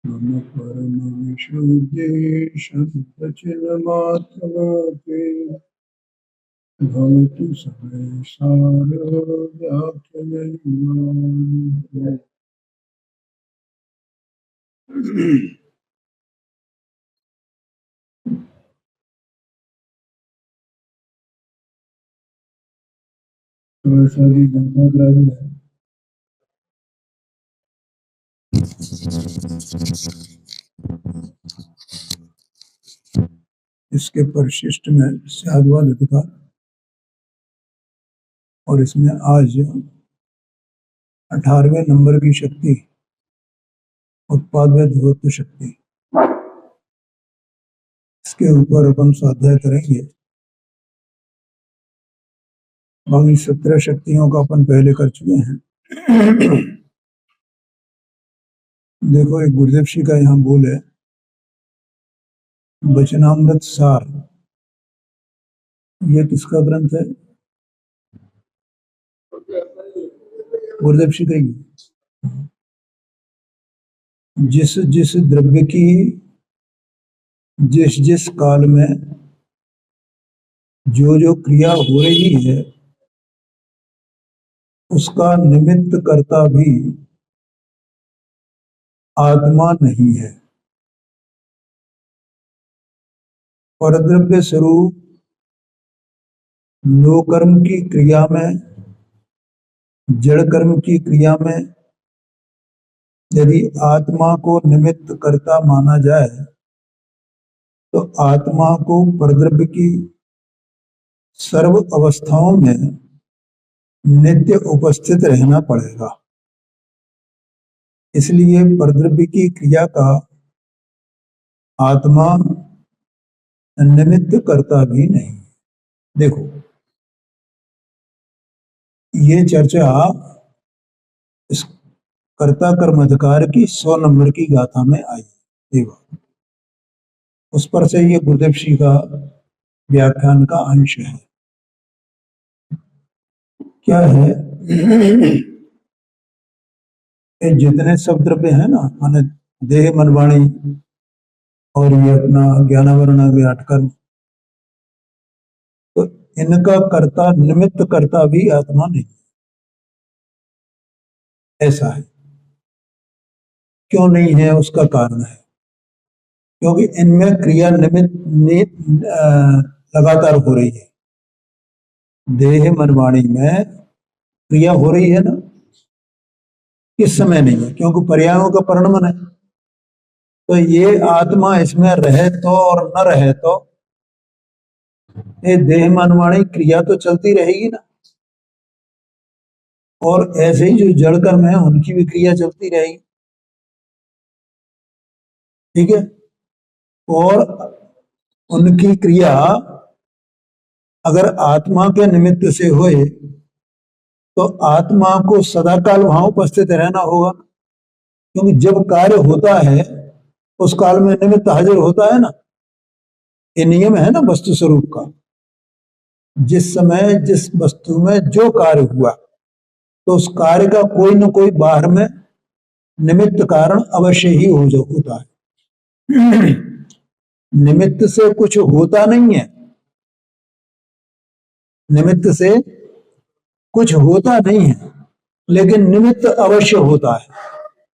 मम परम विशुद्धेशं सच्चिन्मात्रमपि भवतु समय सारव्याख्यमेवान्। सभी गंगाधर है। इसके परिशिष्ट में स्याद्वाद अधिकार और इसमें आज 18वें नंबर की शक्ति उत्पादक ध्रुवत्व शक्ति, इसके ऊपर अपन स्वाध्याय करेंगे। बाकी 17 शक्तियों का अपन पहले कर चुके हैं। देखो, एक गुरुदेव जी का यहाँ बोल है, वचनामृत सार। ये किसका ग्रंथ है? गुरुदेव जी का ही। जिस जिस द्रव्य की जिस जिस काल में जो जो क्रिया हो रही है उसका निमित्त कर्ता भी आत्मा नहीं है। परद्रव्य स्वरूप नो कर्म की क्रिया में, जड़ कर्म की क्रिया में यदि आत्मा को निमित्त कर्ता माना जाए तो आत्मा को परद्रव्य की सर्व अवस्थाओं में नित्य उपस्थित रहना पड़ेगा। इसलिए परद्रव्य की क्रिया का आत्मा निमित्त करता भी नहीं। देखो, ये चर्चा इस कर्ता कर्म अधिकार की 100 नंबर की गाथा में आई। देखो, उस पर से ये गुरुदेव जी का व्याख्यान का अंश है। क्या है? ये जितने सब द्रव्य है ना, माने देह, मन, वाणी और ये अपना ज्ञानावरण कर्म, तो इनका कर्ता निमित्त कर्ता भी आत्मा नहीं। ऐसा है। क्यों नहीं है? उसका कारण है क्योंकि इनमें क्रिया निमित्त लगातार हो रही है। देह मन वाणी में क्रिया हो रही है ना, किस समय नहीं है? क्योंकि पर्यायों का परिणमन है। तो ये आत्मा इसमें रहे तो और न रहे तो ये देह मन वाणी क्रिया तो चलती रहेगी ना। और ऐसे ही जो जड़ कर्म है उनकी भी क्रिया चलती रहेगी। ठीक है? और उनकी क्रिया अगर आत्मा के निमित्त से होए तो आत्मा को सदाकाल वहां उपस्थित रहना होगा। क्योंकि जब कार्य होता है उस काल में निमित्त हाजिर होता है ना। ये नियम है ना वस्तु स्वरूप का। जिस समय जिस वस्तु में जो कार्य हुआ तो उस कार्य का कोई न कोई बाहर में निमित्त कारण अवश्य ही होता है। निमित्त से कुछ होता नहीं है, निमित्त से कुछ होता नहीं है, लेकिन निमित्त अवश्य होता है।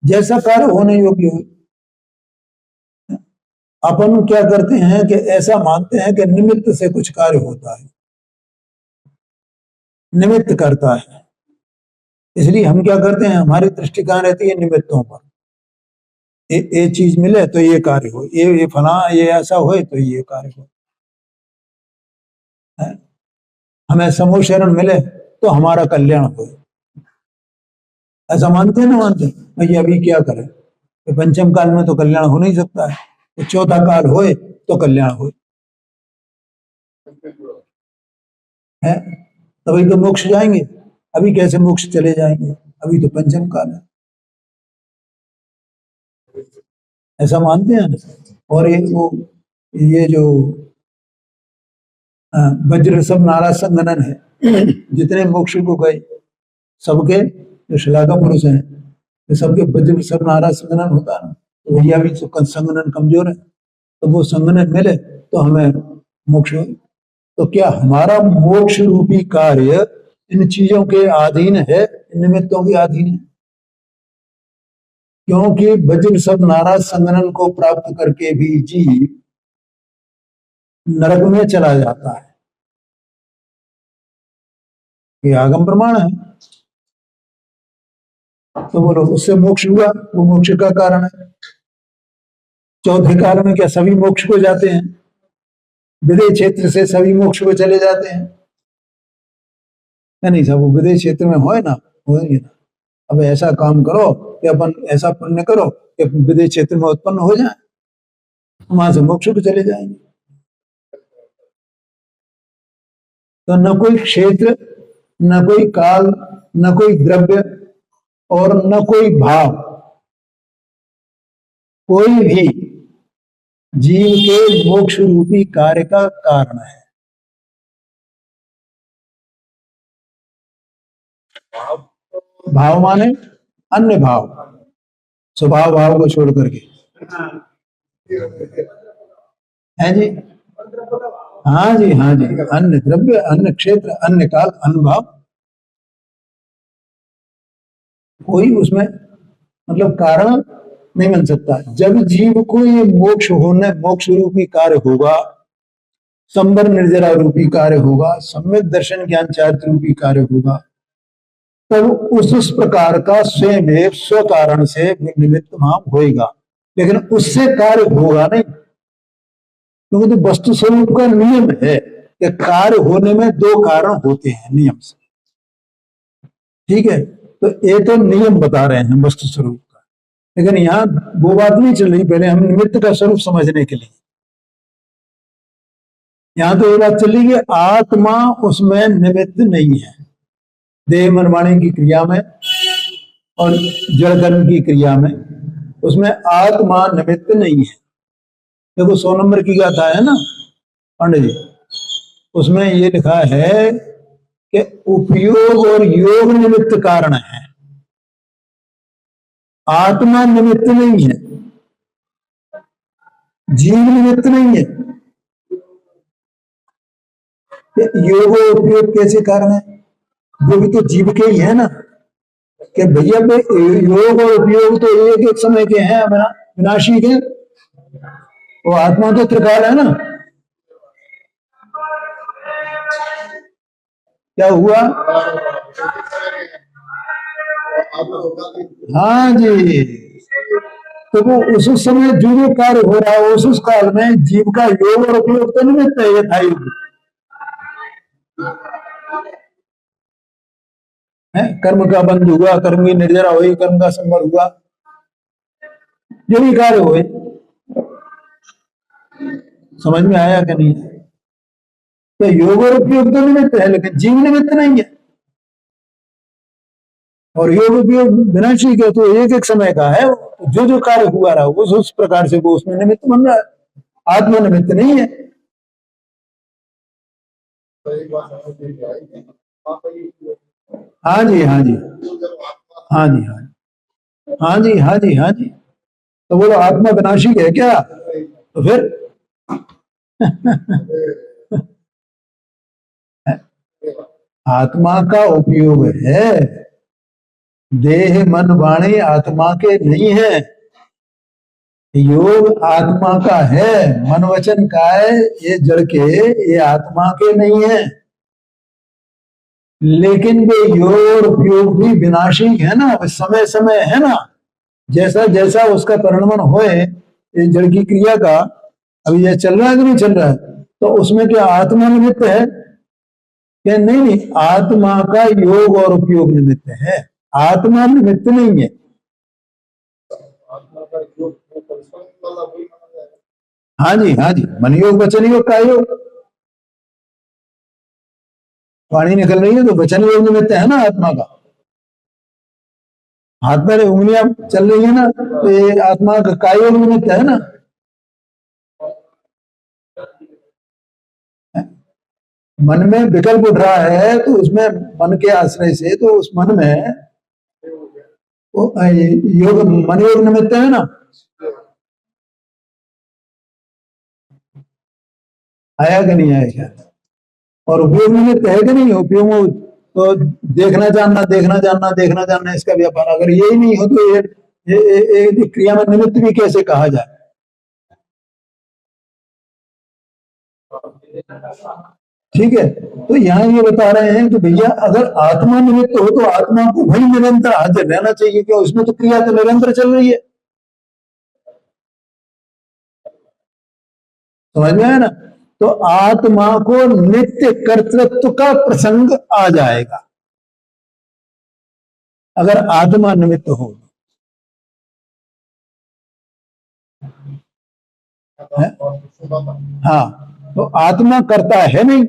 जैसा कार्य होने योग्य हो। अपन क्या करते हैं कि ऐसा मानते हैं कि निमित्त से कुछ कार्य होता है, निमित्त करता है। इसलिए हम क्या करते हैं, हमारी दृष्टि कहां रहती है? निमित्तों पर। ये चीज मिले तो ये कार्य हो, ये फला, ये ऐसा हो तो ये कार्य हो। हमें समूह शरण मिले तो हमारा कल्याण हो। ऐसा मानते हैं ना? मानते भैया अभी क्या करें? तो पंचम काल में तो कल्याण हो नहीं सकता है, तो चौथा काल होए तो कल्याण हो है। तभी तो मोक्ष जाएंगे। अभी कैसे मोक्ष चले जाएंगे? अभी तो पंचम काल है। ऐसा मानते हैं। और ये जो वज्र सब नाराज संगनन है, जितने मोक्ष को गए सबके जो श्लाघा पुरुष हैं, सबके वज्र सब नाराज संगनन होता है ना। तो भैया भी तो संगठन कमजोर है, तो वो संगठन मिले तो हमें मोक्ष हो। तो क्या हमारा मोक्ष रूपी कार्य इन चीजों के अधीन है, इन निमित्तों के अधीन है? क्योंकि वज्र सब नाराज संगठन को प्राप्त करके भी जीव नरक में चला जाता है, ये आगम प्रमाण है। तो बोलो उससे मोक्ष हुआ, वो मोक्ष का कारण है। चौथे काल में क्या सभी मोक्ष को जाते हैं? विदेह क्षेत्र से सभी मोक्ष को चले जाते हैं? नहीं, सब विदेह क्षेत्र में हो ना, होंगे ना। अब ऐसा काम करो कि अपन ऐसा पुण्य करो कि विदेह क्षेत्र में उत्पन्न हो जाए, वहां से मोक्ष को चले जाएंगे। तो न कोई क्षेत्र, न कोई काल, न कोई द्रव्य और न कोई भाव, कोई भी जीव के मोक्ष रूपी कार्य का कारण है। भाव माने अन्य भाव, स्वभाव भाव को छोड़ करके है जी। हाँ जी, हाँ जी, अन्य द्रव्य, अन्य क्षेत्र, अन्य काल, अन्य भाव, कोई उसमें मतलब कारण नहीं बन सकता। जब जीव को ये मोक्ष होने, मोक्ष रूपी कार्य होगा, संबर निर्जरा रूपी कार्य होगा, सम्यक दर्शन ज्ञान चारित्र रूपी कार्य होगा, तब उस प्रकार का स्वयं स्व कारण से निमित्त वहां होएगा। लेकिन उससे कार्य होगा नहीं, क्योंकि तो वस्तु स्वरूप का नियम है कि कार्य होने में दो कारण होते हैं नियम से। ठीक है, तो ये तो नियम बता रहे हैं वस्तु स्वरूप का, लेकिन यहाँ वो बात नहीं चल रही। पहले हम निमित्त का स्वरूप समझने के लिए, यहाँ तो ये बात चल रही है आत्मा उसमें निमित्त नहीं है। देह मन वाणी की क्रिया में और जड़ कर्म की क्रिया में उसमें आत्मा निमित्त नहीं है। देखो 100 नंबर की गाथा है ना पंडित जी, उसमें ये लिखा है कि उपयोग और योग निमित्त कारण है, आत्मा निमित्त नहीं है, जीव निमित्त नहीं है। योग और उपयोग कैसे कारण है? वो भी तो जीव के ही है ना, कि भैया योग और उपयोग तो एक एक समय के हैं, विनाशी के। वो आत्मा तो त्रिकाल है ना। क्या हुआ? हाँ जी, तो वो उस समय जो जो कार्य हो रहा है उस काल में जीव का योग और उपयोग तो निमित्त है, यथा योग है। कर्म का बंध हुआ, कर्म की निर्जरा हुई, कर्म का संवर हुआ, जो भी कार्य हुए। समझ में आया कि नहीं? तो योग और उपयोग तो निमित्त है, लेकिन जीव निमित्त नहीं है। और योग उपयोग विनाशी के तो एक एक समय का है, जो जो कार्य हुआ रहा उस प्रकार से वो उसमें निमित्त बन रहा है, आत्मा निमित्त नहीं है। हाँ जी, हाँ जी, हाँ जी, हाँ जी, हाँ जी, हाँ जी, हाँ जी। तो बोलो आत्मा विनाशी है क्या? तो फिर आत्मा का उपयोग है, देह मन वाणी आत्मा के नहीं है। योग आत्मा का है, मन वचन का है, ये जड़ के, ये आत्मा के नहीं है। लेकिन वे योग और उपयोग भी विनाशी है ना, समय समय है ना, जैसा जैसा उसका परिणमन होए, ये जड़ की क्रिया का अभी ये चल रहा है कि नहीं चल रहा है, तो उसमें क्या आत्मा निमित्त है? क्या नहीं, नहीं, आत्मा का योग और उपयोग निमित्त है, आत्मा निमित्त नहीं है। हाँ जी, हाँ जी, मन योग वचन योग का योग, वाणी निकल रही है तो वचन योग निमित्त है ना आत्मा का। हाथ में उंगलियां चल रही है ना, तो ये आत्मा का काय योग निमित्त है ना। मन में विकल्प उठ रहा है तो उसमें मन के आश्रय से, तो उस मन में वो योग मन योग निमित्त है ना। आया कि नहीं आएगा? और उपयोग निमित्त है कि नहीं? उपयोग तो देखना जानना, देखना जानना, देखना जानना, इसका व्यापार। अगर यही नहीं हो तो ये क्रिया में निमित्त भी कैसे कहा जाए? ठीक है, तो यहाँ ये बता रहे हैं कि भैया अगर आत्मा निमित्त हो तो आत्मा को वही निरंतर हाजिर रहना चाहिए, क्यों? उसमें तो क्रिया तो निरंतर चल रही है। समझ में आया ना? तो आत्मा को नित्य कर्तृत्व का प्रसंग आ जाएगा अगर आत्मा निमित्त हो। है? हाँ, तो आत्मा करता है नहीं,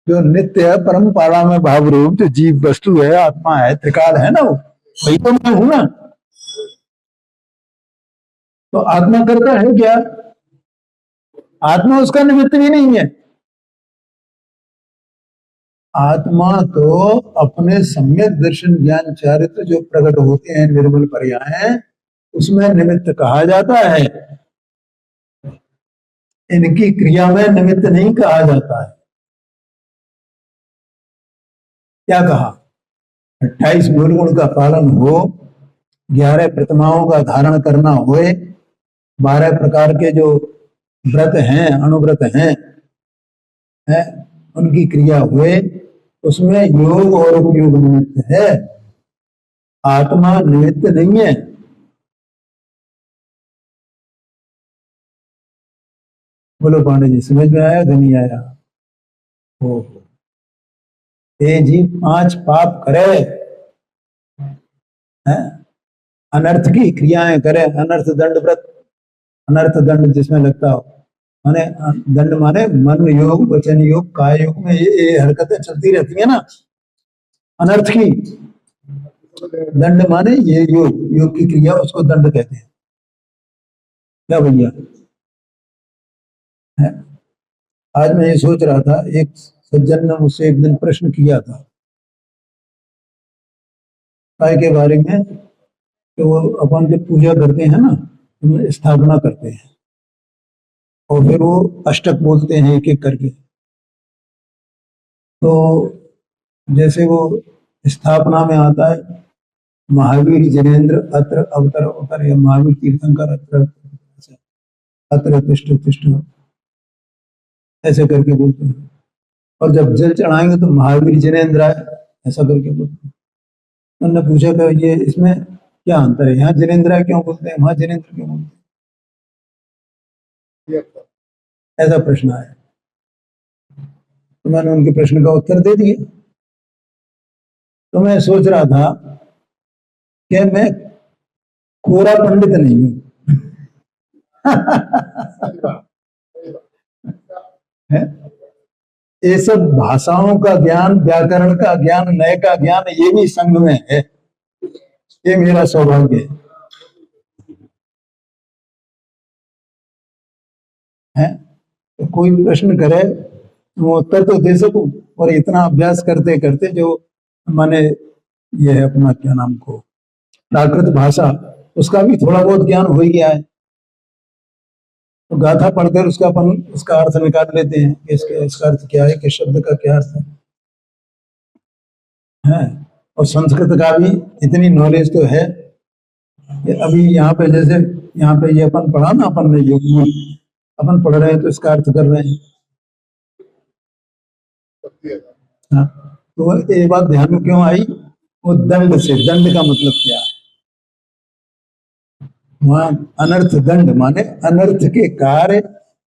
जो नित्य परम पारा में भाव रूप जो जीव वस्तु है, आत्मा है, त्रिकाल है ना, वो वही तो मैं हूं ना। तो आत्मा करता है क्या? आत्मा उसका निमित्त भी नहीं है। आत्मा तो अपने सम्यक दर्शन ज्ञान चारित्र जो प्रकट होते हैं निर्मल पर्याय, उसमें निमित्त कहा जाता है, इनकी क्रिया में निमित्त नहीं कहा जाता है। क्या कहा? 28 मूल गुण का पालन हो, 11 प्रतिमाओं का धारण करना होए, 12 प्रकार के जो व्रत हैं, अनुव्रत हैं, उनकी क्रिया हुए, उसमें योग और उपयोग निमित्त है, आत्मा निमित्त नहीं है। बोलो पांडे जी, समझ में आया कि नहीं आया? ओ जी 5 पाप करे, है? अनर्थ की क्रियाएं करे, अनर्थ दंड व्रत, अनर्थ दंड जिसमें लगता हो, माने दंड माने मन योग, वचन योग, काय योग में ये हरकतें चलती रहती है ना, अनर्थ की। दंड माने ये योग, योग की क्रिया, उसको दंड कहते हैं। क्या भैया? आज मैं ये सोच रहा था, एक सज्जन ने मुझसे एक दिन प्रश्न किया था काय के बारे में, कि वो अपन जब पूजा करते हैं ना, तो स्थापना करते हैं और फिर वो अष्टक बोलते हैं एक एक करके। तो जैसे वो स्थापना में आता है, महावीर जिनेन्द्र अत्र अवतर अवतर, या महावीर तीर्थंकर अत्र अत्र तिष्ठ तिष्ठ, ऐसे करके बोलते हैं। और जब जल चढ़ाएंगे तो महावीर जिनेन्द्र आए, ऐसा करके बोलते हैं। उन्होंने पूछा कि ये इसमें क्या अंतर है, यहाँ जिनेन्द्र क्यों बोलते हैं, वहां जिनेन्द्र क्यों बोलते हैं? ऐसा प्रश्न आया, तो मैंने उनके प्रश्न का उत्तर दे दिया। तो मैं सोच रहा था कि मैं कोरा पंडित नहीं हूं। ये सब भाषाओं का ज्ञान, व्याकरण का ज्ञान, नय का ज्ञान, ये भी संग में है। ये मेरा सौभाग्य है। तो कोई प्रश्न करे वो उत्तर तो दे सकूं, और इतना अभ्यास करते करते जो माने ये है अपना क्या नाम को प्राकृत भाषा, उसका भी थोड़ा बहुत ज्ञान हो ही गया है। तो गाथा पढ़कर उसका अर्थ निकाल लेते हैं कि इसका अर्थ क्या है, कि शब्द का क्या अर्थ है। और संस्कृत का भी इतनी नॉलेज तो है कि अभी यहाँ पे जैसे यहाँ पे ये अपन पढ़ा ना, अपन ने योग में अपन पढ़ रहे हैं, तो इसका अर्थ कर रहे हैं। हाँ, तो ये बात ध्यान में क्यों आई? वो दंड से, दंड का मतलब क्या है? वहां अनर्थ दंड माने अनर्थ के कार्य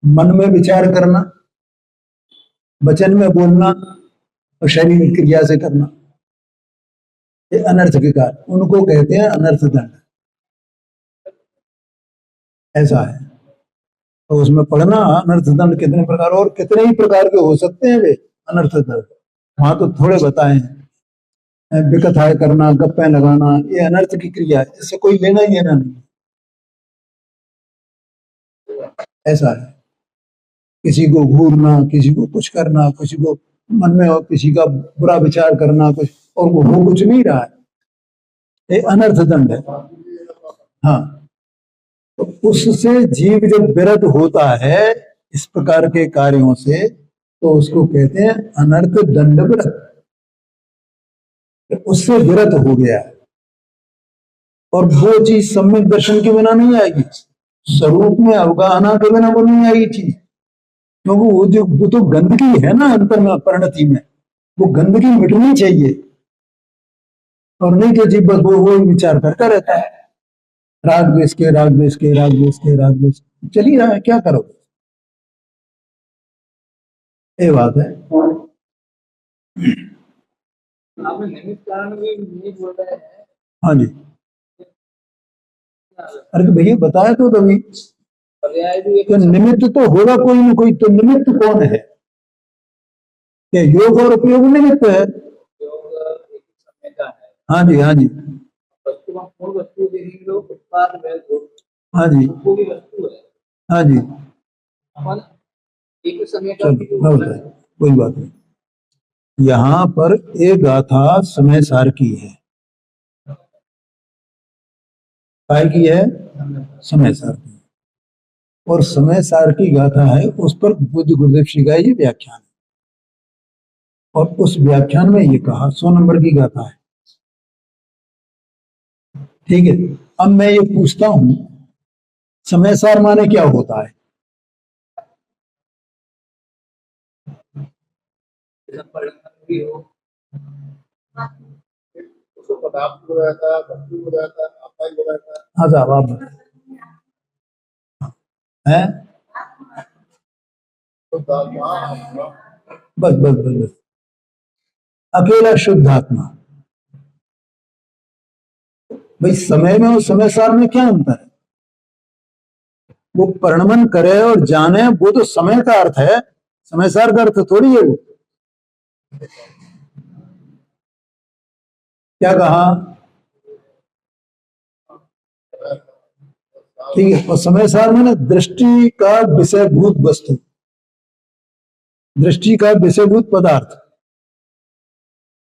मन में विचार करना, वचन में बोलना और शरीर क्रिया से करना, ये अनर्थ के कार्य, उनको कहते हैं अनर्थ दंड। ऐसा है। तो उसमें पढ़ना अनर्थ दंड कितने प्रकार, और कितने ही प्रकार के हो सकते हैं वे अनर्थ दंड। वहां तो थोड़े बताए हैं, विकथाएं करना, गप्पे लगाना, ये अनर्थ की क्रिया है, इससे कोई लेना ही लेना नहीं। ऐसा है। किसी को घूरना, किसी को कुछ करना, किसी को मन में और किसी का बुरा विचार करना कुछ, और वो हो कुछ नहीं रहा है, ये अनर्थ दंड है। हाँ, तो उससे जीव जब विरत होता है इस प्रकार के कार्यों से, तो उसको कहते हैं अनर्थ दंडव्रत, उससे विरत हो गया। और वो चीज सम्यक दर्शन के बिना नहीं आएगी, स्वरूप में अवगाहना के बिना वो नहीं आएगी चीज, क्योंकि वो तो गंदगी है ना अंतर में, परिणति में, वो गंदगी मिटनी चाहिए। और नहीं तो जीव बस वो विचार करता रहता है, राग द्वेष के, राग द्वेष के, राग द्वेष के, राग द्वेष चल ही रहा है, क्या करोगे। ये बात है। हाँ जी, अरे तो भैया बताया तो तभी, तो निमित्त तो होगा कोई ना कोई, तो निमित्त कौन है? क्या योग और उपयोग निमित्त है? हाँ जी, हाँ जी, हाँ जी, हाँ जी, चलो कोई बात नहीं। यहाँ पर एक गाथा समय सार की है, काय की है? समय सार की। और समय सार की गाथा है, उस पर बुद्ध गुरुदेव श्री का ये व्याख्यान है, और उस व्याख्यान में ये कहा 100 नंबर की गाथा है। ठीक है, अब मैं ये पूछता हूं, समय सार माने क्या होता है? हाँ साहब आप हैं, बस बस बस बस, अकेला शुद्ध आत्मा। भाई समय में और समय सार में क्या अंतर है? वो परिणमन करे और जाने, वो तो समय का अर्थ है, समय सार का अर्थ थोड़ी है वो। क्या कहा? ठीक है, और समय सार में ना दृष्टि का विषयभूत वस्तु, दृष्टि का विषयभूत पदार्थ,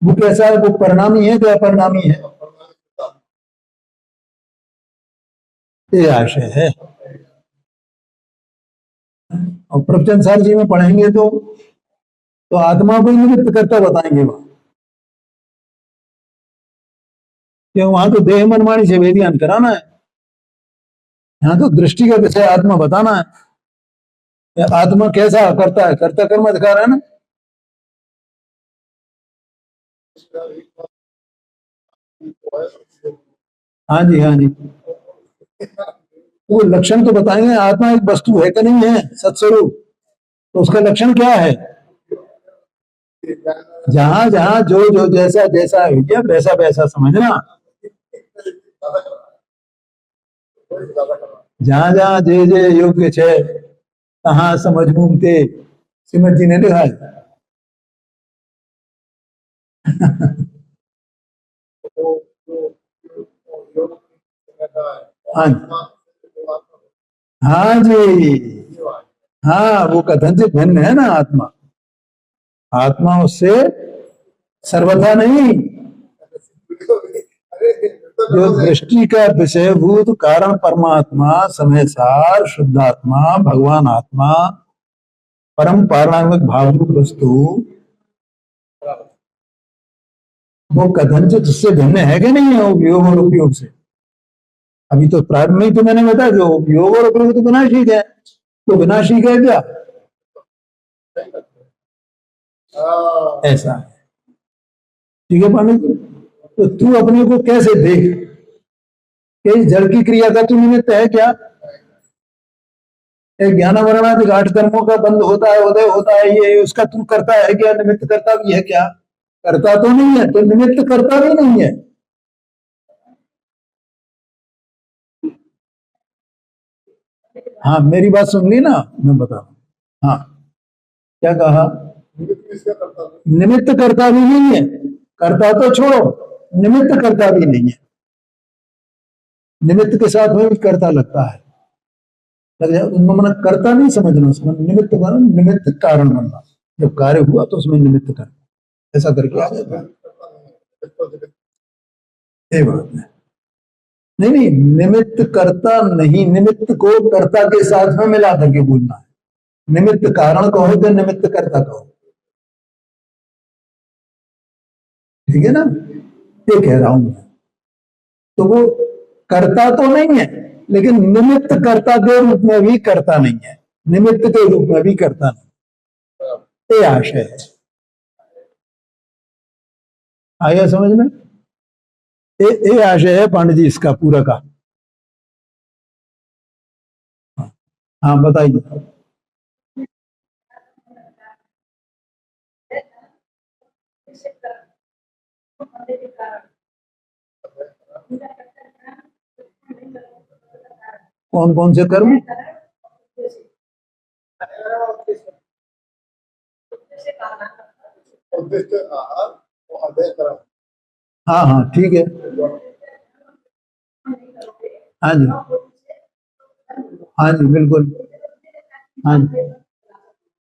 वो कैसा है? वो परिणामी है तो अपरिणामी है? ये आशय है। और प्रवचन सार जी में पढ़ेंगे तो आत्मा को निमित्त करता बताएंगे वहां, क्यों वहां तो देह मनमानी से वेदियान कराना है, यहाँ तो दृष्टि का विषय आत्मा बताना है। आत्मा कैसा करता है, कर्ता कर्म दिखा रहा है ना। हाँ जी, हाँ जी, वो लक्षण तो बताएंगे, आत्मा एक वस्तु है कि नहीं है, सत्स्वरूप, तो उसका लक्षण क्या है? जहां जहां जो जो जैसा जैसा है वैसा वैसा समझना, जहां जहां जे जे योग्य छे तहां समझ मूमते, श्रीमद जी ने लिखा है। हाँ हाँ जी, हाँ वो कथन से भिन्न है ना आत्मा, आत्मा उससे सर्वथा नहीं। जो दृष्टि का विषयभूत कारण परमात्मा, समय सार, शुद्धात्मा, भगवान आत्मा, परम पारणात्मक भावरूप वस्तु, वो कथन से तुझसे भिन्न है कि नहीं है उपयोग और उपयोग से? अभी तो प्रारंभ में तो मैंने बताया जो उपयोग और उपयोग तो विनाशिक है, तो विनाशिक है क्या? ऐसा है। ठीक है पंडित, तो तू अपने को कैसे देख कि इस जड़ की क्रिया का तू निमित्त है क्या? एक ज्ञानावरणादि आठ कर्मों का बंद होता है, उदय होता है, ये उसका तू करता है क्या? निमित्त करता भी है क्या? करता तो नहीं है, तो निमित्त करता भी नहीं है। हाँ मेरी बात सुन ली ना, मैं बता रहा हूँ। हाँ क्या कहा? निमित्त करता भी नहीं है, करता तो छोड़ो, निमित्त करता भी नहीं है। निमित्त के साथ में भी करता लगता है, लग जाए उनमें, मना करता नहीं समझना, उसमें निमित्त बना, निमित्त कारण बनना, जब कार्य हुआ तो उसमें निमित्त करना, ऐसा करके आ जाता है। ये बात है। नहीं नहीं, निमित्त करता नहीं, निमित्त को कर्ता के साथ में मिला करके बोलना है। निमित्त कारण कहो तो निमित्त कर्ता कहो, ठीक है ना, ये कह रहा हूं मैं। तो वो कर्ता तो नहीं है, लेकिन निमित्त कर्ता के रूप में भी कर्ता नहीं है, निमित्त के रूप में भी कर्ता नहीं, ये आशय है। आया समझ में? ये आशय है पांडे जी इसका पूरा का। हाँ बताइए। कौन कौन से कर्म? हाँ हाँ ठीक है। हाँ जी, हाँ जी बिल्कुल। हाँ जी,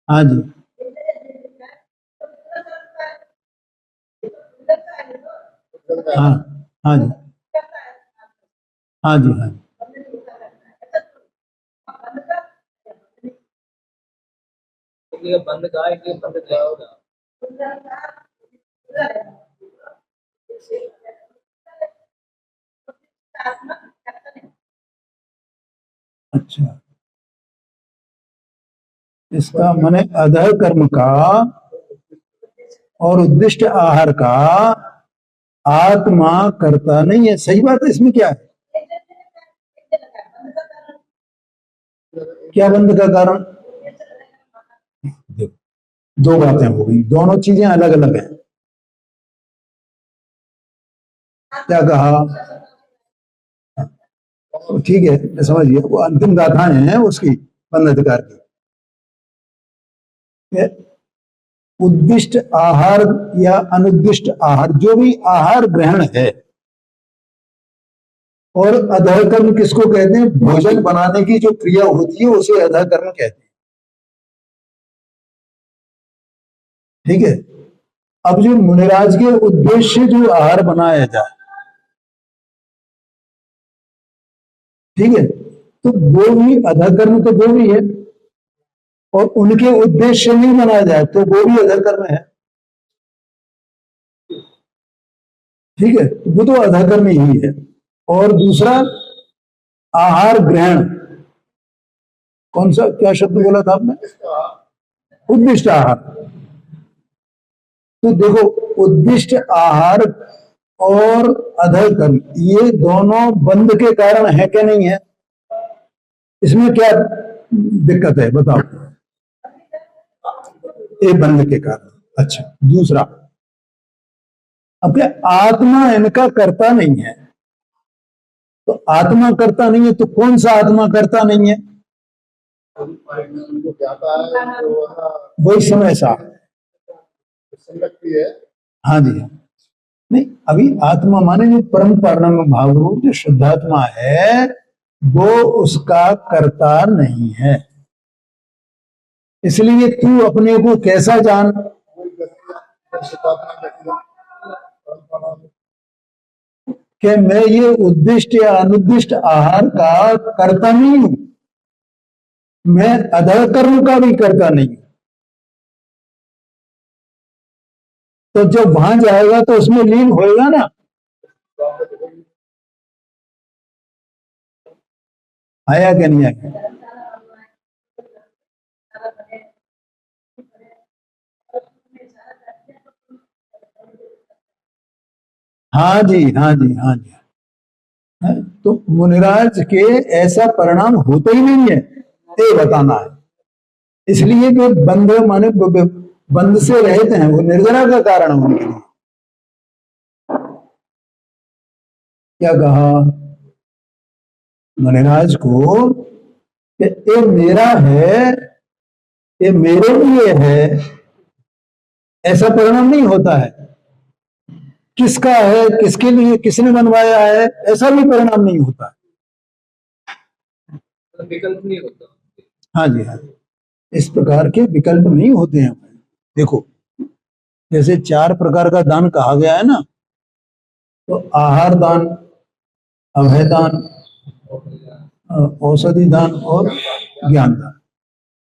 हाँ जी, हाँ हाँ जी, हाँ जी, हाँ जी। बंद का है कि बंद का अच्छा, इसका माने अधः कर्म का और उद्दिष्ट आहार का आत्मा करता नहीं है, सही बात है। इसमें क्या है? क्या बंध का कारण? देखो, दो बातें हो गई, दोनों चीजें अलग अलग हैं। क्या कहा? तो ठीक है, समझ गया, वो अंतिम गाथाएं हैं उसकी बंध अधिकार की। उद्दिष्ट आहार या अनुद्दिष्ट आहार, जो भी आहार ग्रहण है, और अधः कर्म किसको कहते हैं? भोजन बनाने की जो क्रिया होती है उसे अधः कर्म कहते हैं, ठीक है। अब जो मुनिराज के उद्देश्य जो आहार बनाया जाए, ठीक है, तो वो भी अधः कर्म, तो वो भी है, और उनके उद्देश्य नहीं बनाया जाए तो वो भी अधः कर्म है, ठीक है, वो तो अधः कर्म ही है। और दूसरा आहार ग्रहण, कौन सा, क्या शब्द बोला था आपने? उद्दिष्ट आहार। तो देखो, उद्दिष्ट आहार और अधः कर्म, ये दोनों बंध के कारण है क्या नहीं है? इसमें क्या दिक्कत है बताओ? ये बंध के कारण। अच्छा, दूसरा, अब क्या आत्मा इनका करता नहीं है? तो आत्मा करता नहीं है तो कौन सा आत्मा करता नहीं है? वही समय सा है। हाँ जी, नहीं, अभी आत्मा माने जो परम पूर्ण भाव रूप जो शुद्धात्मा है, वो उसका कर्ता नहीं है। इसलिए तू अपने को कैसा जान? कि मैं ये उद्दिष्ट या अनुद्दिष्ट आहार का करता नहीं हूं, मैं अधः कर्म का भी करता नहीं हूं। तो जब वहां जाएगा तो उसमें लीन होएगा ना। आया क्या नहीं आया? हाँ जी, हाँ जी, हाँ जी। तो मुनिराज के ऐसा परिणाम होता ही नहीं है, ये बताना है। इसलिए कि बंध माने बंध से रहित हैं, वो निर्जरा का कारण है उनके लिए। क्या कहा मुनिराज को कि ये मेरा है, ये मेरे लिए है, ऐसा परिणाम नहीं होता है। किसका है, किसके लिए, किसने बनवाया है, ऐसा भी परिणाम नहीं होता। विकल्प नहीं होता। हाँ जी, हाँ जी, इस प्रकार के विकल्प नहीं होते हैं। देखो, जैसे 4 प्रकार का दान कहा गया है ना, तो आहार दान, अभय दान, औषधि दान और ज्ञान दान।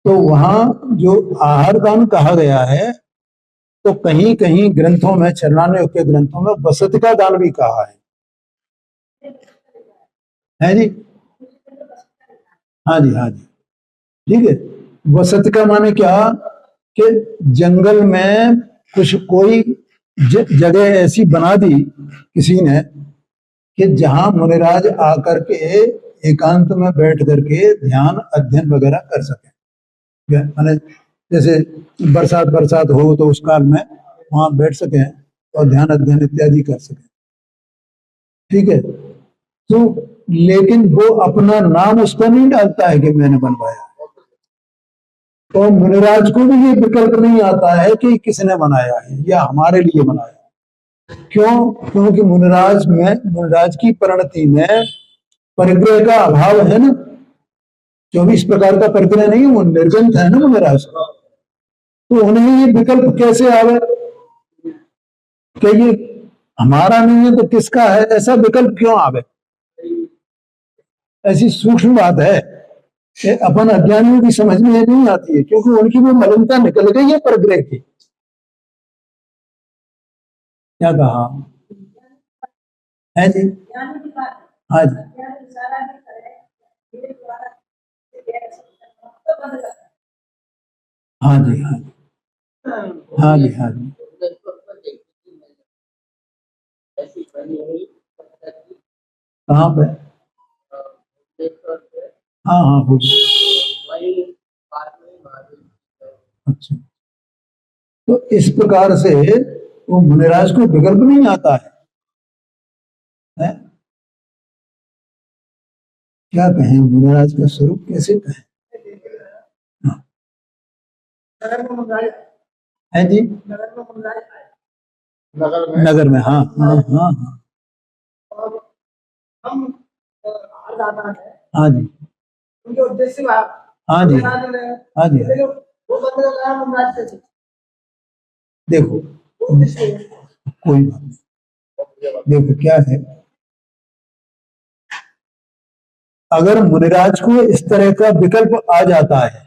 तो वहां जो आहार दान कहा गया है, तो कहीं कहीं ग्रंथों में, चरणाने के ग्रंथों में वसति का दान भी कहा है जी। हाँ जी, हाँ जी, ठीक है। वसति का माने क्या कि जंगल में कुछ कोई जगह ऐसी बना दी किसी ने कि जहां मुनिराज आकर के एकांत में बैठ करके ध्यान अध्ययन वगैरह कर सके। माने जैसे बरसात बरसात हो तो उस काल में वहां बैठ सके और ध्यान अध्ययन इत्यादि कर सके, ठीक है। तो लेकिन वो अपना नाम उस पर नहीं डालता है कि मैंने बनवाया, तो मुनिराज को भी ये विकल्प नहीं आता है कि किसने बनाया है या हमारे लिए बनाया है। क्यों? क्योंकि मुनिराज की परिणति में परिग्रह का अभाव है ना। 24 प्रकार का परिग्रह नहीं, वो निर्गंथ है ना मुनिराज का। तो उन्हें ये विकल्प कैसे आवे कि ये हमारा नहीं है तो किसका है, ऐसा विकल्प क्यों आवे? ऐसी सूक्ष्म बात है कि अपन अज्ञानियों की समझ में नहीं आती है, क्योंकि उनकी वो मलिनता निकल गई है परिग्रह की। क्या कहा है जी? हाँ जी, हाँ जी, हाँ जी, हाँ जी, हाँ जी। कहाँ पे? हाँ हाँ, हो अच्छा। तो इस प्रकार से वो मुनिराज को विकल्प नहीं आता है? क्या कहें, मुनिराज का स्वरूप कैसे कहें? हाँ। है जी, नगर में, हाँ हाँ हाँ हाँ, हाँ जी, हाँ जी, हाँ जी, देखो कोई बात नहीं। देखो क्या है, अगर मुनिराज को इस तरह का विकल्प आ जाता है,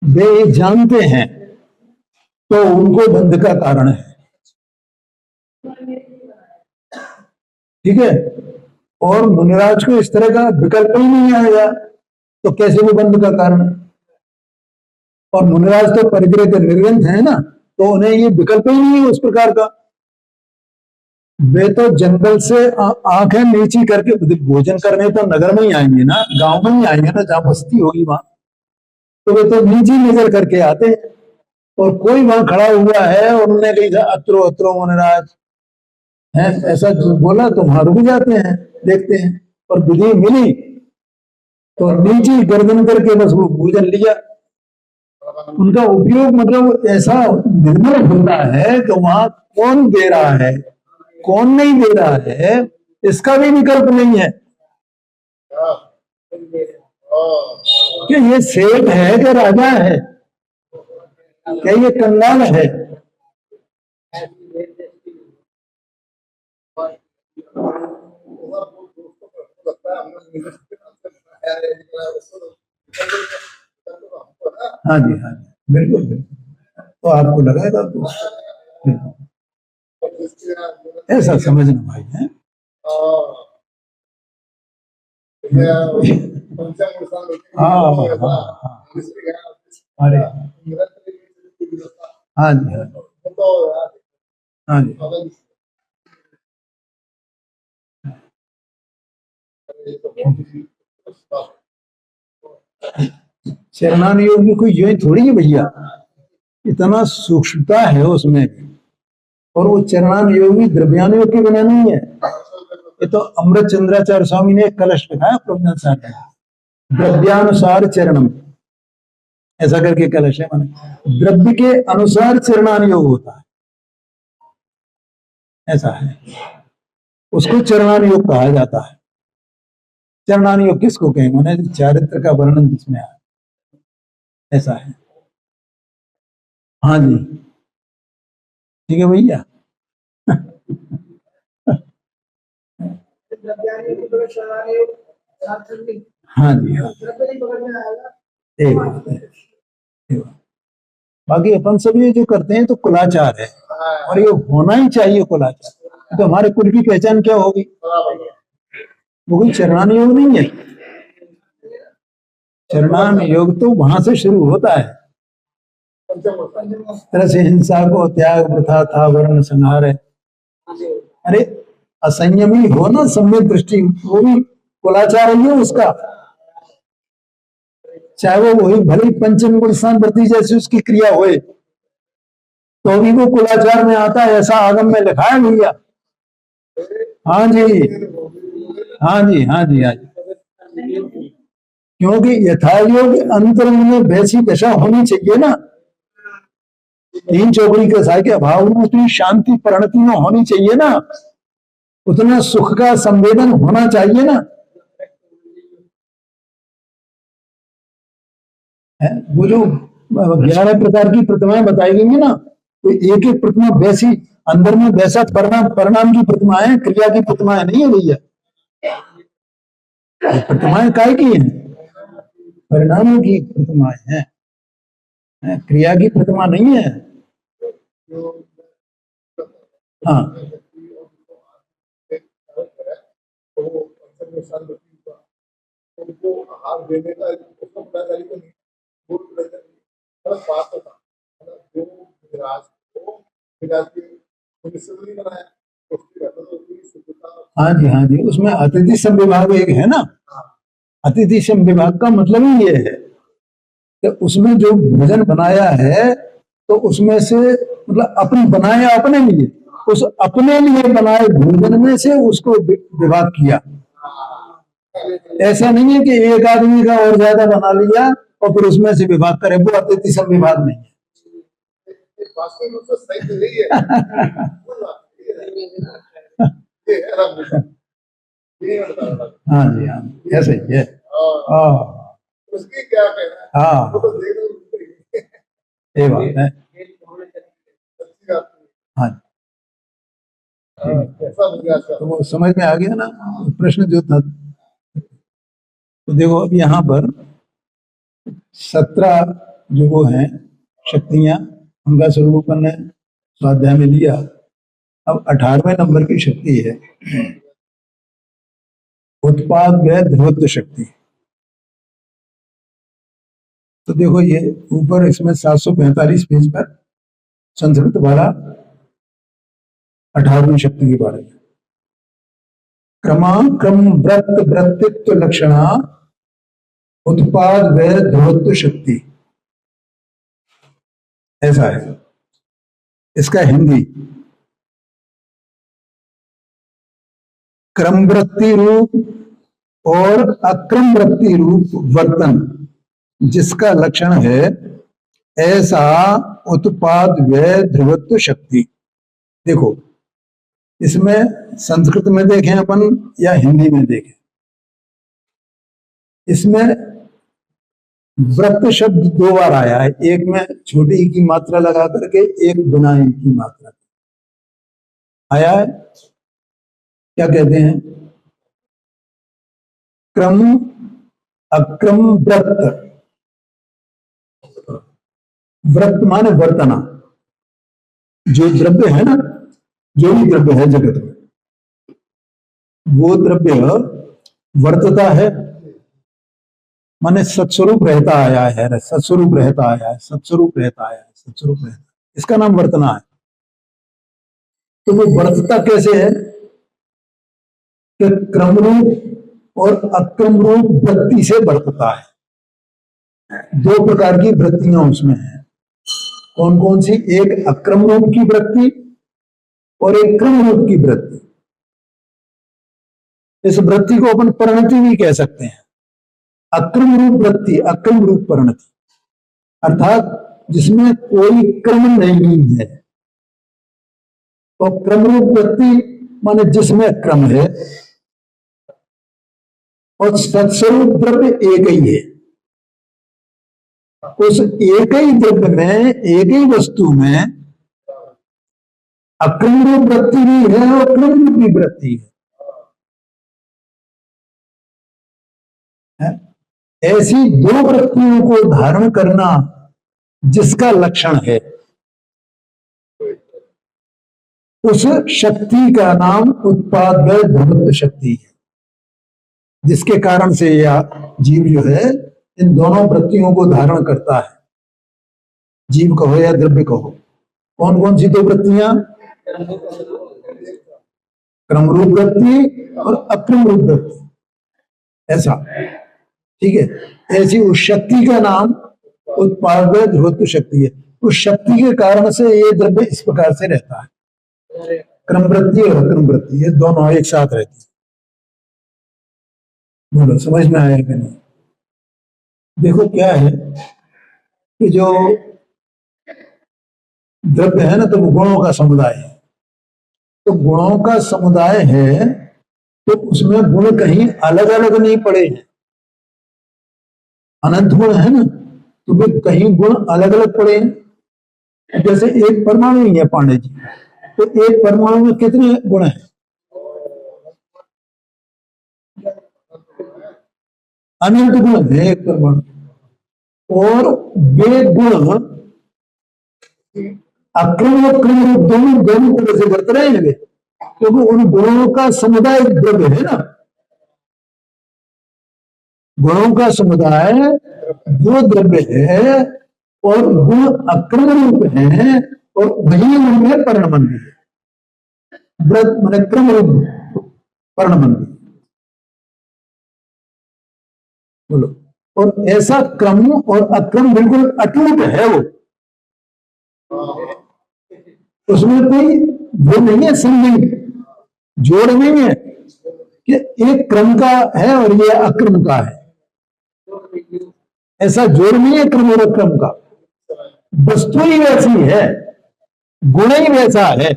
वे जानते हैं, तो उनको बंध का कारण है, ठीक है। और मुनिराज को इस तरह का विकल्प ही नहीं आएगा तो कैसे वो बंध का कारण है? और मुनिराज तो परिग्रह के निर्गंथ है ना, तो उन्हें ये विकल्प ही नहीं है उस प्रकार का। वे तो जंगल से आंखें नीची करके भोजन करने तो नगर में ही आएंगे ना, गांव में ही आएंगे ना, जहां बस्ती होगी वहां। तो वे तो नीची नजर करके आते हैं, और कोई वहां खड़ा हुआ है और उन्होंने कहीं अत्रो अत्रो मुनिराज है ऐसा जो बोला तो वहां रुक जाते हैं, देखते हैं। और विधि मिली तो नीची गर्दन करके बस वो भोजन लिया। उनका उपयोग मतलब ऐसा निर्मल होता है कि वहां कौन दे रहा है, कौन नहीं दे रहा है, इसका भी विकल्प नहीं है कि ये सेठ है कि राजा है, क्या ये कंगाल है। हाँ जी, हाँ जी, बिल्कुल बिल्कुल। तो आपको लगेगा तो बिल्कुल ऐसा समझना भाई है। हाँ हाँ हाँ, अरे हाँ जी, हाँ जी, हाँ जी, चरणान योग में कोई यूं ही थोड़ी है भैया, इतना सूक्ष्मता है उसमें। और वो चरणान योग भी द्रव्यान योग के बिना नहीं है। ये तो अमृत चंद्राचार्य स्वामी ने एक कलश लिखा है प्रबंधन साहब का, द्रव्यानुसार चरणम, ऐसा करके कलश है। माने द्रव्य के अनुसार चरणान योग होता है, ऐसा है, उसको चरणान योग कहा जाता है। चरणान योग किसको कहेंगे? उन्हें चारित्र का वर्णन जिसमें आया, ऐसा है। हाँ जी, ठीक है भैया। हाँ जी, हाँ, एक बात है, एक बात। बाकी अपन सब ये जो करते हैं तो कुलाचार है, और ये होना ही चाहिए कुलाचार। तो हमारे कुल की पहचान क्या होगी? वो कोई चरणान योग नहीं है। चरणान योग तो वहां से शुरू होता है। तरह से हिंसा को त्याग प्रथा था वर्ण संहार है। अरे असंयमी हो ना, सम्यक दृष्टि, वो भी कुलाचार ही है उसका। चाहे वो वही भले पंचम गुण स्थान प्रति जैसी उसकी क्रिया होए, तो भी वो कुलाचार में आता है, ऐसा आगम में लिखा है भैया। हाँ जी, हाँ जी, हाँ जी, हाँ जी। क्योंकि यथायोग अंतर में वैसी दशा होनी चाहिए ना। तीन चौकड़ी के साय के अभाव में उसकी शांति परिणति में होनी चाहिए ना। उतना सुख का संवेदन होना चाहिए ना। है वो जो 11 प्रकार की प्रतिमाएं बताई गई है ना, तो एक एक प्रतिमा वैसी अंदर में वैसा परिणाम परिणाम की प्रतिमाएं, क्रिया की प्रतिमाएं नहीं है भैया। प्रतिमाएं काय की हैं? परिणामों की प्रतिमाएं हैं, क्रिया की प्रतिमा नहीं है। हाँ उनको आहार देने का उसका पदाधिकारी को नहीं, वो मतलब बात था, मतलब जो विराज को विराज की मिनिस्टर नहीं बनाया, उसकी रहता तो उसकी शुद्धता। हाँ जी, हाँ जी, उसमें अतिथि संविभाग एक है ना। अतिथि संविभाग का मतलब ही ये है कि उसमें जो भोजन बनाया है, तो उसमें से मतलब अपने बनाया अपने लिए, उस अपने लिए बनाए भोजन में से उसको विभाग किया। ऐसा नहीं है कि एक आदमी का और ज्यादा बना लिया और फिर उसमें से विभाग करे, वो अतिथि संविभाग नहीं है। वास्तविक रूप से सही तो यही है। ये है राम जी। ये मैं बता रहा था। हाँ जी, हाँ, ऐसे ही है। हाँ, उसकी क्या कहना है? हाँ, वो तो देख रहे ये बात है। अच्छी बात है। हाँ, ऐसा मुझे अच्छा तो वो समझ में आ गया ना प्रश्न जो था। तो देखो अब यहाँ पर 17 जो वो हैं शक्तियां, उनका स्वरूप ने स्वाध्याय में लिया। अब 18वें नंबर की शक्ति है उत्पाद व्यय ध्रुवत्व शक्ति। तो देखो ये ऊपर इसमें 745 पेज पर संस्कृत वाला 18वीं शक्ति के बारे में क्रम व्रत वृत्तित्व लक्षणा उत्पाद व्यय ध्रुवत्व शक्ति, ऐसा है इसका हिंदी। क्रम वृत्ति रूप और अक्रम वृत्ति रूप वर्तन जिसका लक्षण है, ऐसा उत्पाद व्यय ध्रुवत्व शक्ति। देखो इसमें संस्कृत में देखें अपन या हिंदी में देखें, इसमें व्रत शब्द 2 बार आया है। एक में छोटी की मात्रा लगा करके, एक बिना ई की मात्रा आया है। क्या कहते हैं? क्रम अक्रम व्रत। व्रत माने वर्तना। जो द्रव्य है ना, जो भी द्रव्य है जगत में, वो द्रव्य वर्तता है, माने सत्स्वरूप रहता आया है, सत्स्वरूप रहता आया है, सत्स्वरूप रहता आया है, सत्स्वरूप रहता, इसका नाम वर्तना है। तो वो वर्तता कैसे है कि क्रम रूप और अक्रम रूप वृत्ति से वर्तता है। 2 प्रकार की वृत्तियां उसमें है। कौन कौन सी? एक अक्रम रूप की वृत्ति और एक क्रम रूप की वृत्ति। इस वृत्ति को अपन परिणति भी कह सकते हैं। अक्रम रूप वृत्ति, अक्रम रूप परिणति, अर्थात जिसमें कोई क्रम नहीं है। तो क्रम रूप वृत्ति माने जिसमें क्रम है, और सत्स्वरूप द्रव्य एक ही है। उस एक ही द्रव्य में, एक ही वस्तु में अक्रम रूप वृत्ति भी है और क्रम रूप की वृत्ति है। है? ऐसी दो वृत्तियों को धारण करना जिसका लक्षण है, उस शक्ति का नाम उत्पादय ध्रुवत्व शक्ति है, जिसके कारण से यह जीव जो है इन दोनों वृत्तियों को धारण करता है। जीव कहो या द्रव्य कहो, कौन कौन सी दो वृत्तियां? क्रम रूप वृत्ति और अक्रम रूप वृत्ति, ऐसा, ठीक है। ऐसी उस शक्ति का नाम उत्पादय ध्रुवत्व शक्ति है। उस शक्ति के कारण से ये द्रव्य इस प्रकार से रहता है। क्रम वृत्ति और अक्रम वृत्ति ये दोनों एक साथ रहती है। बोलो समझ में आया कि नहीं? देखो क्या है कि जो द्रव्य है ना, तो वो गुणों का समुदाय है। तो गुणों का समुदाय है तो उसमें गुण कहीं अलग अलग नहीं पड़े हैं। अनंत गुण है ना, तो वे कहीं गुण अलग अलग पड़े हैं। जैसे एक परमाणु ही है पांडे जी, तो एक परमाणु में कितने गुण हैं? अनंत गुण है एक परमाणु। और वे गुण अक्रम और क्रम रूप दोनों तरह से बरत रहे हैं, क्योंकि उन गुणों का समुदाय द्रव्य है ना। गुणों का समुदाय जो द्रव्य है और गुण अक्रम रूप है, और वही उनमें पर्णबंधी है। व्रत मैंने क्रम रूप पर्णबंधी, बोलो। और ऐसा क्रम और अक्रम बिल्कुल अटूट है वो, उसमें कोई वो नहीं है, संबंध जोड़ नहीं है कि एक क्रम का है और ये अक्रम का है। ऐसा जोड़ नहीं है क्रम और अक्रम का। वस्तु ही वैसी है, गुण ही वैसा है।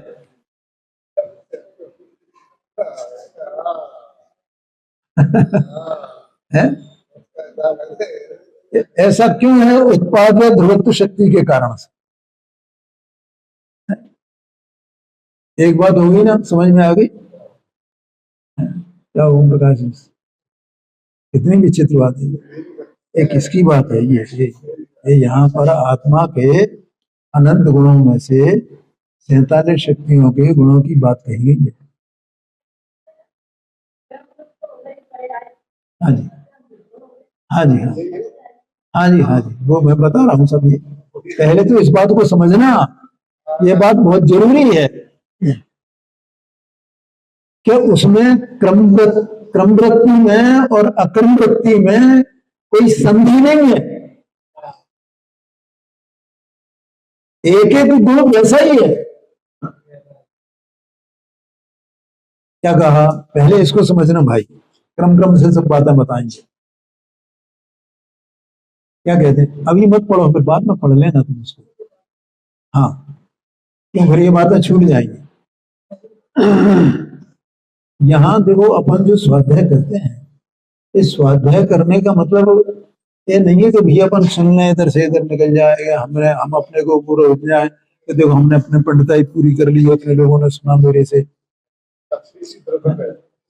है? ऐसा क्यों है? उत्पाद ध्रुवत्व शक्ति के कारण से। एक बात होगी ना, समझ में आ गई? क्या ओम प्रकाश जी, कितनी विचित्र बात है। एक इसकी बात है, ये यहाँ पर आत्मा के अनंत गुणों में से 47 शक्तियों के गुणों की बात कही गई है। हाँ जी, हाँ जी, हाँ हाँ जी, हाँ जी, वो मैं बता रहा हूँ सब। ये पहले तो इस बात को समझना, ये बात बहुत जरूरी है कि उसमें क्रम वृत्ति में और अक्रम वृत्ति में कोई संधि नहीं है। एक एक गुण वैसा ही है। क्या कहा? पहले इसको समझना भाई, क्रम से सब बातें बताएंगे। क्या कहते हैं? अभी मत पढ़ो, फिर बाद में पढ़ लेना तुम उसको। हाँ, क्यों? फिर ये बातें छूट जाएंगी। यहां देखो, अपन जो स्वाध्याय करते हैं, इस स्वाध्याय करने का मतलब ये नहीं है कि भैया अपन सुन लें इधर से इधर निकल जाएगा, हम अपने को पूरा उठ जाए कि देखो हमने अपने पंडिताई पूरी कर ली, अपने लोगों ने सुना मेरे से।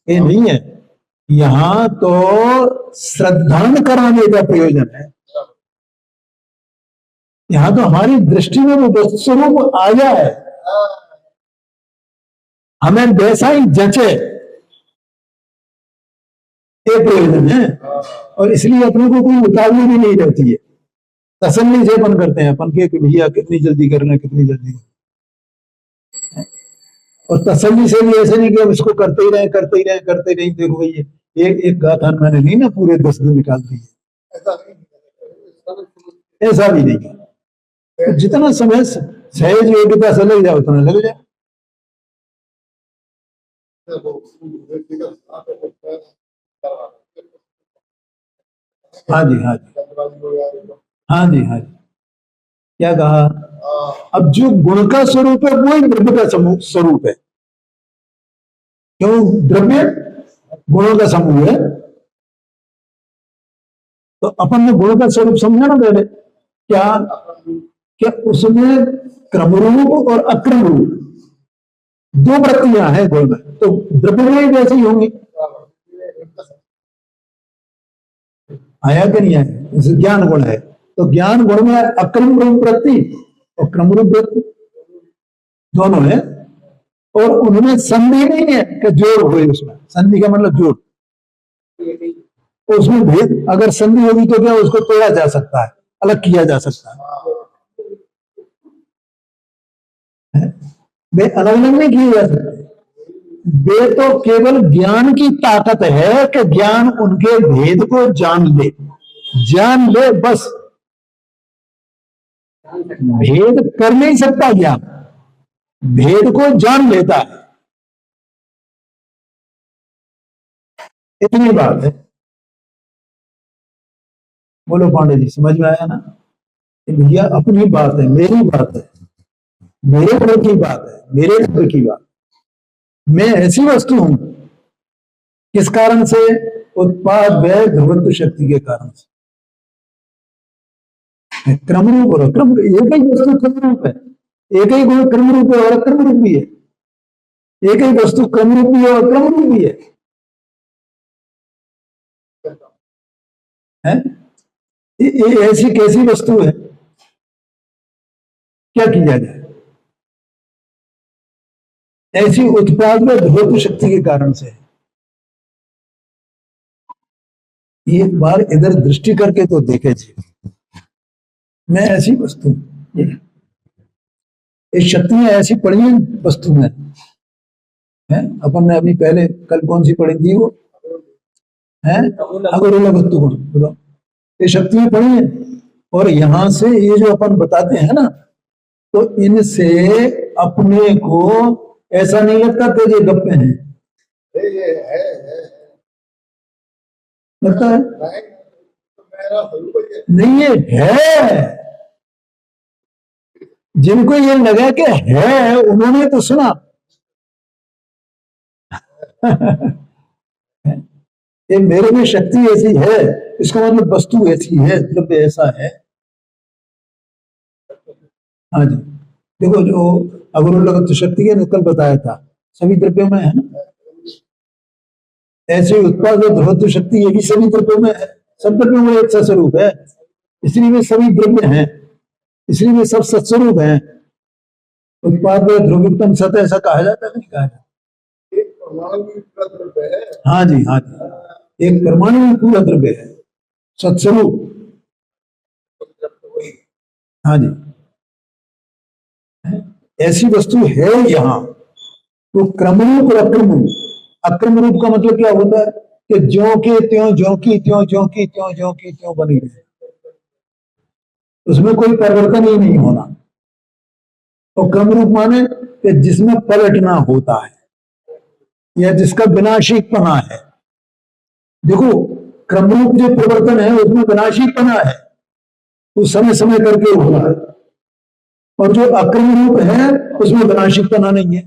ये नहीं है। यहाँ तो श्रद्धान कराने का प्रयोजन है। यहाँ तो हमारी दृष्टि में वो वस्तु स्वरूप आ जाए, हमें वैसा ही जचे, ये प्रयोजन है। और इसलिए अपने को कोई उतावली भी नहीं रहती है। तसल्ली से अपन करते हैं, अपन के भैया कितनी जल्दी करना, कितनी जल्दी। और तसल्ली से भी ऐसे नहीं कि अब इसको करते ही रहे। देखो भैया, एक गाथा मैंने नहीं ना पूरे 10 दिन निकाल दी, ऐसा भी नहीं। तो जितना समय सहज योग्यता से लग जाए उतना लग जाए। हाँ जी, हाँ जी, हाँ जी, हाँ जी। क्या कहा? अब जो गुण का स्वरूप है वो ही द्रव्य का स्वरूप है। क्यों? द्रव्य गुणों का समूह है। तो अपन ने गुणों का स्वरूप समझा ना पहले। क्या उसमें क्रम रूप और अक्रम रूप दो वृत्तियां हैं गुण में, तो द्रव्य में वैसे ही होंगी। आया कि नहीं आया? जैसे ज्ञान गुण है, तो ज्ञान गुण में अक्रम रूप वृत्ति और क्रम रूप वृत्ति दोनों है, और उनमें संधि नहीं है कि जोड़ हुए, उसमें संधि का मतलब जोड़, उसमें भेद, अगर संधि होगी तो क्या उसको तोड़ा जा सकता है, अलग किया जा सकता है, वे अलग अलग नहीं किए जा सकते। वे तो केवल ज्ञान की ताकत है कि ज्ञान उनके भेद को जान ले बस। भेद कर नहीं सकता ज्ञान, भेद को जान लेता है, इतनी बात है। बोलो पांडे जी, समझ में आया ना? भैया अपनी बात है, मेरी बात है, मेरे घर की बात है, मेरे घर की बात। मैं ऐसी वस्तु हूं, किस कारण से? उत्पाद व्यय ध्रुवत्व शक्ति के कारण से। क्रम रूप और अक्रम, एक ही वस्तु क्रम रूप है, एक ही गुण क्रम रूप है और अक्रम रूप भी है, एक ही वस्तु क्रम रूप भी है और अक्रम रूप भी है। ऐसी कैसी वस्तु है, क्या किया जाए? ऐसी उत्पाद में ध्रुवत्व शक्ति के कारण से। एक बार इधर दृष्टि करके तो देखे जी, मैं ऐसी वस्तु, ये शक्तियां ऐसी पड़ी हैं वस्तु में, है? अपन ने अभी पहले कल कौन सी पढ़ी थी वो, है अगोरोला वस्तु गुण, बोलो। ये शक्तियां पड़ी हैं, और यहां से ये जो अपन बताते हैं ना, तो इनसे अपने को ऐसा नहीं लगता कि ये गप्पे हैं, ये है लगता है मेरा बिल्कुल ये नहीं, ये है। जिनको ये लगा कि है, उन्होंने तो सुना। ये मेरे में शक्ति ऐसी है, इसका मतलब वस्तु ऐसी है, द्रव्य ऐसा है। हाँ जी, देखो जो अगुरुलगत शक्ति है, कल बताया था, सभी द्रव्यों में है ना। ऐसे उत्पाद और ध्रुवत्व शक्ति, ये भी सभी द्रव्यों में है, सब द्रव्यों में एक सस्वरूप है, इसलिए वे सभी द्रव्य हैं, इसलिए वे सब सत्स्वरूप हैं। उत्पाद में ध्रुविकतम सत, ऐसा कहा जाता है, नहीं कहा जाता? एक परमाणु भी पूरा द्रव्य है। हाँ जी, हाँ जी, एक परमाणु में पूरा द्रव्य है, सत्स्वरूप। हाँ जी, ऐसी वस्तु है यहाँ। तो क्रमरूप और अक्रम रूप, अक्रम रूप का मतलब क्या होता है कि ज्यों के त्यों, ज्यों की त्यों, ज्यों की त्यों, ज्यों की त्यों बनी रहे, उसमें कोई परिवर्तन ही नहीं होना। और क्रम रूप माने कि जिसमें पलटना होता है, या जिसका विनाशिकपना है। देखो क्रम रूप जो परिवर्तन है उसमें विनाशिकपना है, वो समय समय करके हो रहा है, और जो अक्रम रूप है उसमें विनाशिकपना नहीं है।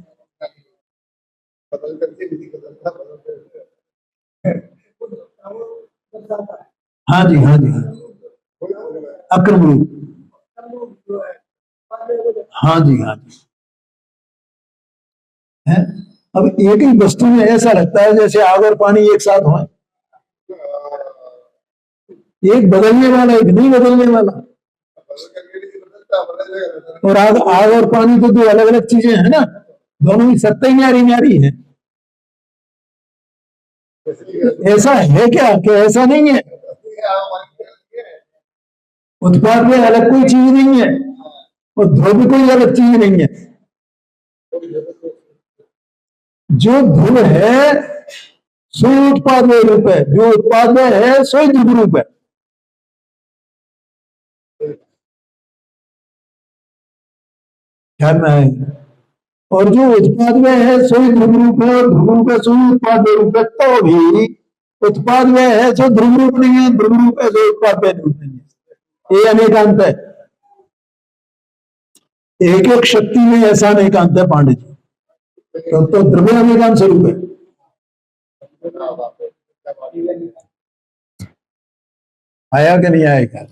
बदल करके विधि बदलता बदल करके हाँ जी, हाँ जी, हाँ, अक्रम रूप, हाँ जी, हाँ जी, है। अब एक ही वस्तु में ऐसा लगता है जैसे आग और पानी एक साथ हो, एक बदलने वाला, एक नहीं बदलने वाला। बदल करके विधि बदलता बदल जाएगा। और आग और पानी तो दो अलग अलग चीजें हैं ना, दोनों की सत्ता ही न्यारी न्यारी है। ऐसा है क्या कि ऐसा नहीं है? उत्पाद में अलग कोई चीज नहीं है, और ध्रुव भी कोई अलग चीज नहीं है। जो ध्रुव है सो उत्पाद में रूप है, जो उत्पाद में है सो ध्रुव रूप है। ध्यान में आएगा। और जो उत्पाद में है सो ध्रुव रूप है, और ध्रुव रूप है सो उत्पाद में रूप है। तो भी उत्पाद में है सो ध्रुव रूप नहीं है, ध्रुव रूप है सो उत्पाद में रूप नहीं है। ये अनेकांत है, एक एक शक्ति में ऐसा अनेकांत है पांडे जी। तो द्रव्य अनेकांत स्वरूप है। आया कि नहीं आएगा?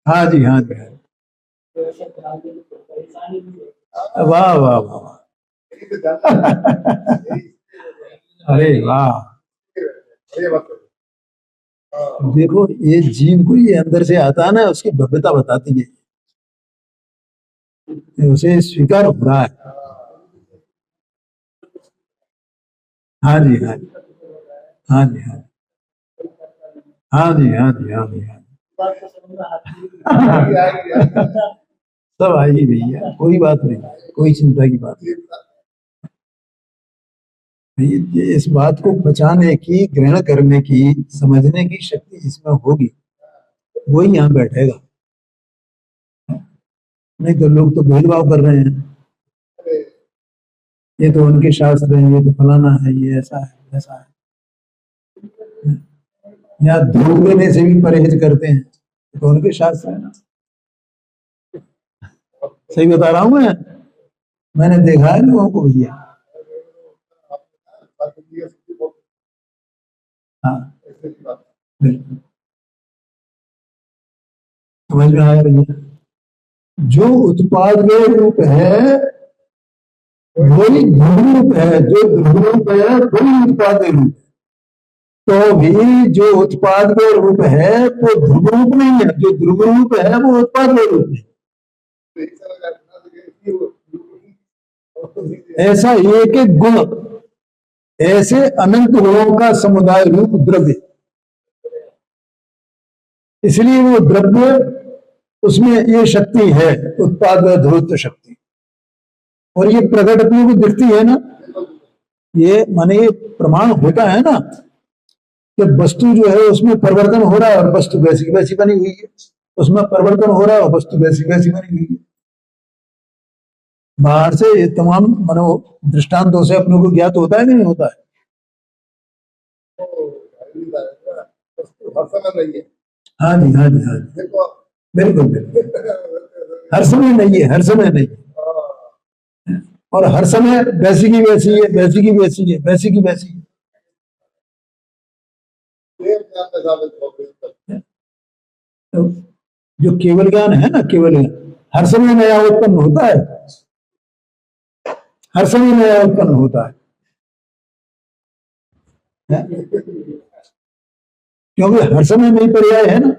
हाँ जी, हाँ जी, वाह वाह वाह, अरे वाह, ये बात है। हाँ, देखो ये जीव को ये अंदर से आता है ना, उसकी भव्यता बताती है, ये उसे स्वीकार हो रहा है। हाँ जी, हाँ जी, हाँ जी, हाँ जी, हाँ जी, हाँ जी, हाँ जी, हाँ जी। आएगी, आएगी। सब आ ही रही है, कोई बात नहीं, कोई चिंता की बात नहीं। इस बात को बचाने की, ग्रहण करने की, समझने की शक्ति जिसमें होगी वही यहाँ बैठेगा। नहीं तो लोग तो भेदभाव कर रहे हैं, अरे, ये तो उनके शास्त्र हैं, ये तो फलाना है, ये ऐसा है, ऐसा है। या धूप लेने से भी परहेज करते हैं, ये तो उनके शास्त्र है ना। सही बता रहा हूँ मैं, मैंने देखा है लोगों को भैया। बाकी ये सबकी बहुत हाँ, ऐसे की बात बिल्कुल समझ में आया भैया। जो उत्पाद में रूप है वही ध्रुव रूप है, जो ध्रुव रूप है वही उत्पाद में रूप है। तो भी जो उत्पाद में रूप है वो ध्रुव रूप नहीं है, जो ध्रुव रूप है वो उत्पाद में रूप नहीं। है। एक साल का इतना तो ये वो ऐसा एक एक गुण, ऐसे अनंत गुणों का समुदाय रूप द्रव्य, इसलिए वो द्रव्य, उसमें ये शक्ति है, उत्पाद व ध्रुवत्व शक्ति। और ये प्रकट अपने को दिखती है ना, ये माने ये प्रमाण होता है ना कि वस्तु जो है उसमें परिवर्तन हो रहा है और वस्तु वैसी की वैसी बनी हुई है, उसमें परिवर्तन हो रहा है और वस्तु वैसी की वैसी बनी हुई है। बाहर से ये तमाम मानो दृष्टांतों से अपने को ज्ञात होता है कि नहीं होता है। हर समय नहीं है। हाँ जी, हाँ जी, हाँ जी, देखो बिल्कुल बिल्कुल, हर समय नहीं है, हर समय नहीं है। और हर समय वैसी की वैसी है, वैसी की वैसी है, वैसी की वैसी है। देव ज्ञान का साबित हो तो जो केवल ज्ञान है ना, केवल ज्ञान हर समय नया उत्पन्न होता है, हर समय नया उत्पन्न होता है? क्योंकि हर समय नई पर्याय है ना,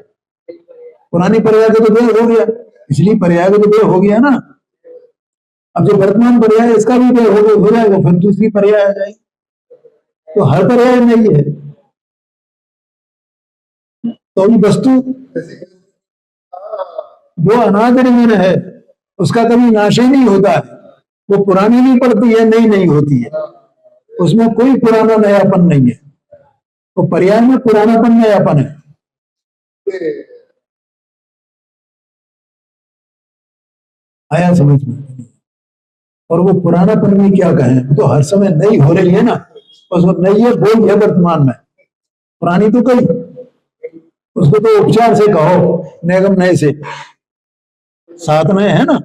पुरानी पर्याय का तो व्यय हो गया, इसलिए पर्याय का तो व्यय हो गया ना। अब जो वर्तमान पर्याय है इसका भी व्यय हो जाएगा, फिर दूसरी पर्याय आ जाएगी, तो हर पर्याय नहीं है। तो अभी वस्तु वो अनादरणीय है, उसका कभी नाश ही नहीं होता है, वो पुरानी नहीं पड़ती है, नई नहीं होती है, उसमें कोई पुराना नयापन नहीं है। तो पर्याय में पुरानापन नयापन है। आया समझ में? और वो पुरानापन में क्या कहें, वो तो हर समय नई हो रही है ना, बस वो नई है बोल है वर्तमान में, पुरानी तो कही, उसको तो उपचार से कहो, निगम नए से, साथ में है ना,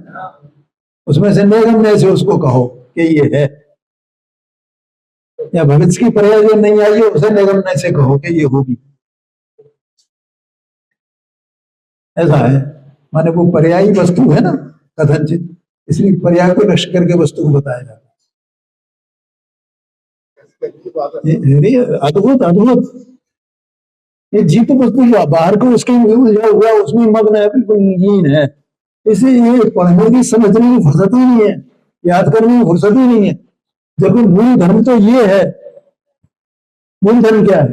उसमें से निगम नए से उसको कहो कि ये है, या भविष्य की पर्याय जो नहीं आई है उसे निगम नए से कहो कि ये होगी। ऐसा है, माने वो पर्यायी वस्तु है ना कथनचित, इसलिए पर्याय को लक्ष्य करके वस्तु को बताया जाता है। ये अद्भुत अद्भुत, ये जीत वस्तु जो बाहर को उसके उलझा हुआ उसमें मग्न है, बिल्कुल लीन है, इसलिए ये पढ़ने की समझने की फुर्सत ही नहीं है, याद करने की फुर्सत ही नहीं है। जबकि मूल धर्म तो ये है, मूल धर्म क्या है?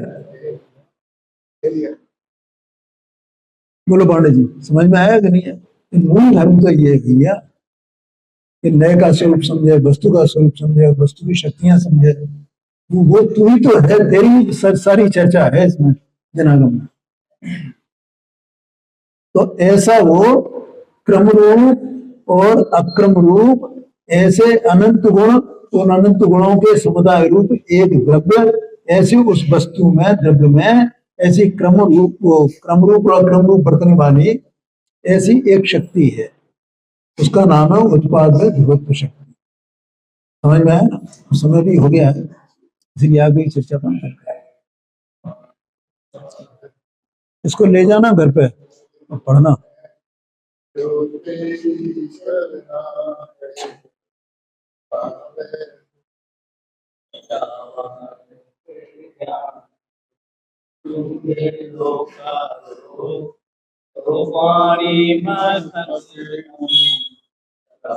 बोलो पांडे जी, समझ में आया कि नहीं है? मूल धर्म तो ये है भैया कि नए का स्वरूप समझे, वस्तु का स्वरूप समझे, वस्तु की शक्तियां समझे, वो तू ही तो है, तेरी सारी चर्चा है इसमें जनागम में। तो ऐसा वो क्रम रूप और अक्रम रूप, ऐसे अनंत गुण, उन अनंत गुणों के समुदाय रूप एक द्रव्य, ऐसे उस वस्तु में, द्रव्य में ऐसी क्रम रूप और अक्रम रूप बरतने वाली ऐसी एक शक्ति है, उसका नाम है उत्पाद में ध्रुवत्व शक्ति। समझ में आया ना? समय भी हो गया है, इसलिए आगे की चर्चा बंद करते हैं। इसको ले जाना घर पे और पढ़ना। ईश्वर तुंगे लोका रूपाणी मत